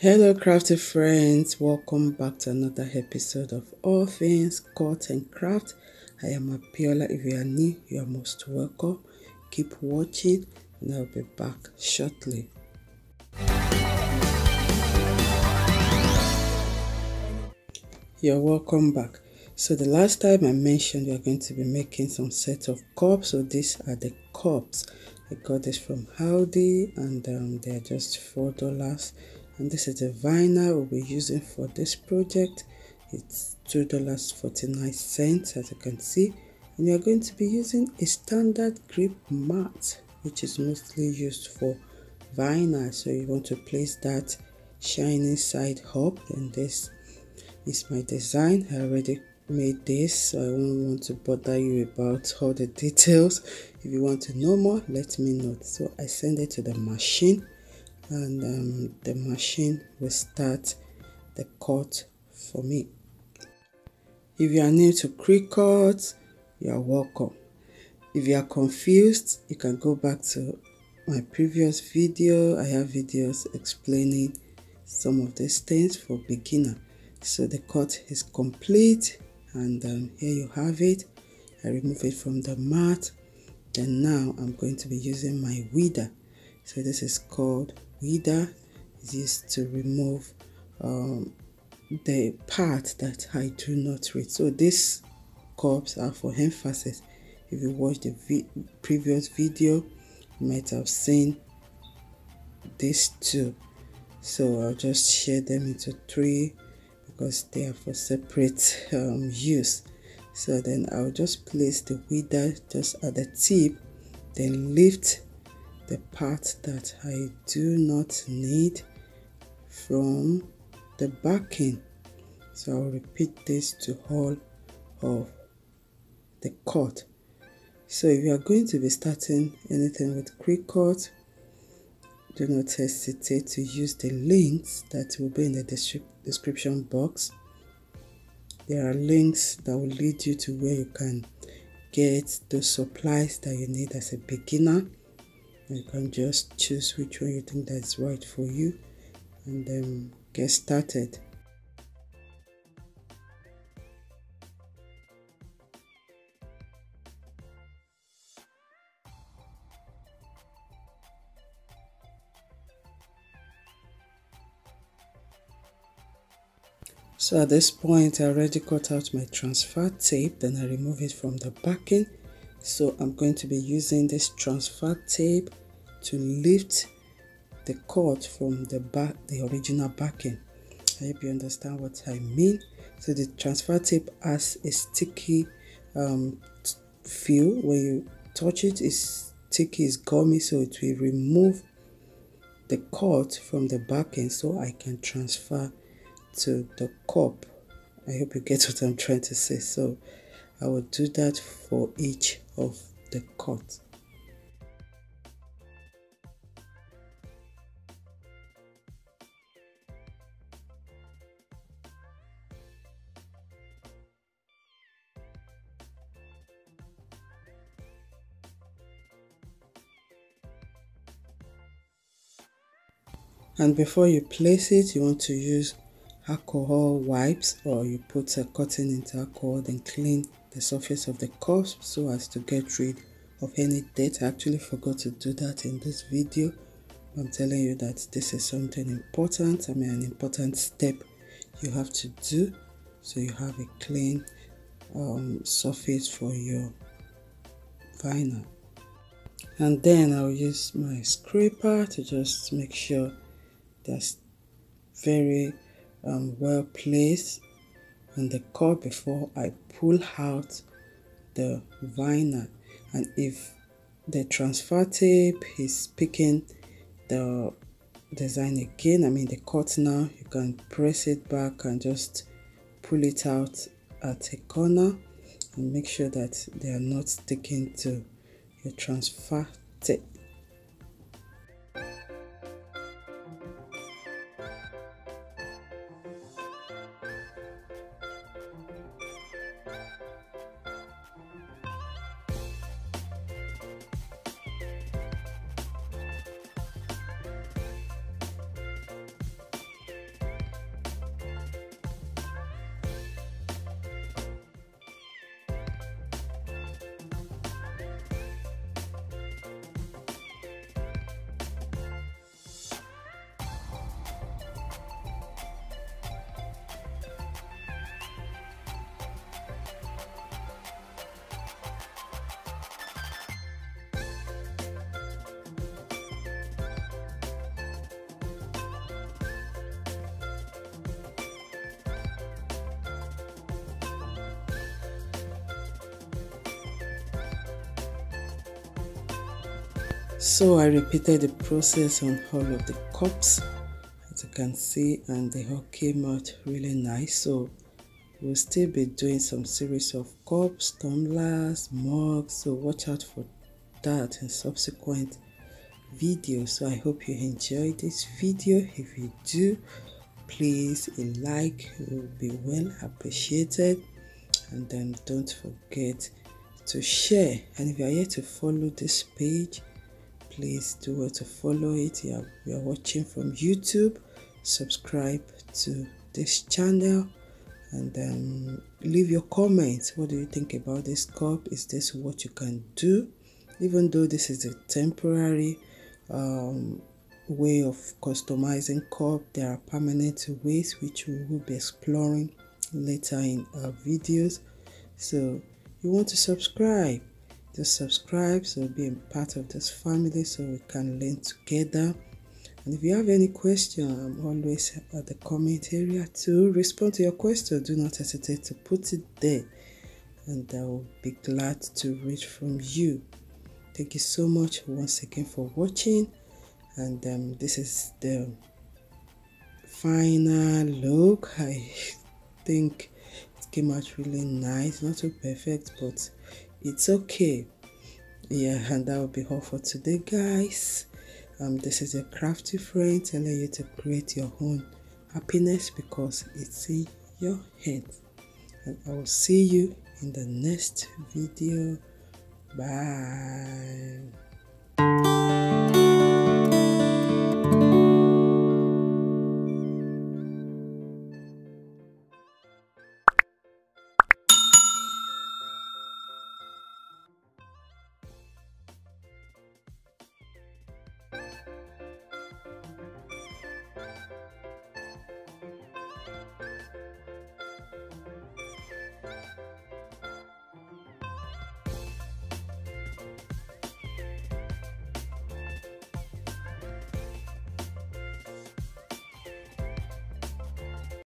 Hello crafty friends, welcome back to another episode of All Things Cut and Craft. I am Apiola. If you are new, you are most welcome. Keep watching and I'll be back shortly. You're welcome back. So the last time I mentioned we are going to be making some set of cups. So these are the cups. I got this from Aldi and they are just $4. And this is the vinyl we'll be using for this project. It's $2.49 as you can see. And we are going to be using a standard grip mat, which is mostly used for vinyl. So you want to place that shiny side up, and this is my design. I already made this, so I won't want to bother you about all the details. If you want to know more, let me know. So I send it to the machine, and the machine will start the cut for me. If you are new to Cricut, you are welcome. If you are confused, you can go back to my previous video. I have videos explaining some of these things for beginner. So the cut is complete, and here you have it. I remove it from the mat. Then now I'm going to be using my weeder. So this is called weeder. It's used to remove the part that I do not read. So these cups are for emphasis. If you watch the previous video, you might have seen these two. So I'll just share them into three because they are for separate use. So then I'll just place the weeder just at the tip, then lift the part that I do not need from the backing. So I'll repeat this to all of the cut. So if you are going to be starting anything with Cricut, do not hesitate to use the links that will be in the description box. There are links that will lead you to where you can get the supplies that you need as a beginner. You can just choose which one you think that is right for you and then get started. So at this point I already cut out my transfer tape, then I remove it from the backing. So I'm going to be using this transfer tape to lift the cut from the original backing. I hope you understand what I mean. So the transfer tape has a sticky feel. When you touch it, it's sticky, it's gummy, so it will remove the cut from the backing so I can transfer to the cup. I hope you get what I'm trying to say. So I will do that for each of the cuts. And before you place it, you want to use alcohol wipes, or you put a cotton into alcohol, then clean the surface of the cup so as to get rid of any dirt. I actually forgot to do that in this video. I'm telling you that this is something important. I mean, an important step you have to do so you have a clean surface for your vinyl. And then I'll use my scraper to just make sure that's very well placed on the cut before I pull out the vinyl. And if the transfer tape is picking the design again, I mean the cut now, you can press it back and just pull it out at a corner and make sure that they are not sticking to your transfer tape. So I repeated the process on all of the cups, as you can see, and they all came out really nice. So we'll still be doing some series of cups, tumblers, mugs, so watch out for that in subsequent videos. So I hope you enjoyed this video. If you do, please a like will be well appreciated, and then don't forget to share. And if you are yet to follow this page, please do well to follow it. You are watching from YouTube, subscribe to this channel, and leave your comments. What do you think about this cup? Is this what you can do? Even though this is a temporary way of customizing cup, there are permanent ways which we will be exploring later in our videos. So you want to subscribe, just subscribe, so be a part of this family so we can learn together. And if you have any question, I'm always at the comment area to respond to your question. Do not hesitate to put it there, and I will be glad to read from you. Thank you so much once again for watching, and this is the final look. I think it came out really nice, not so perfect, but it's okay. Yeah, and that will be all for today, guys. This is a crafty friend telling you to create your own happiness because it's in your hands. And I will see you in the next video. Bye.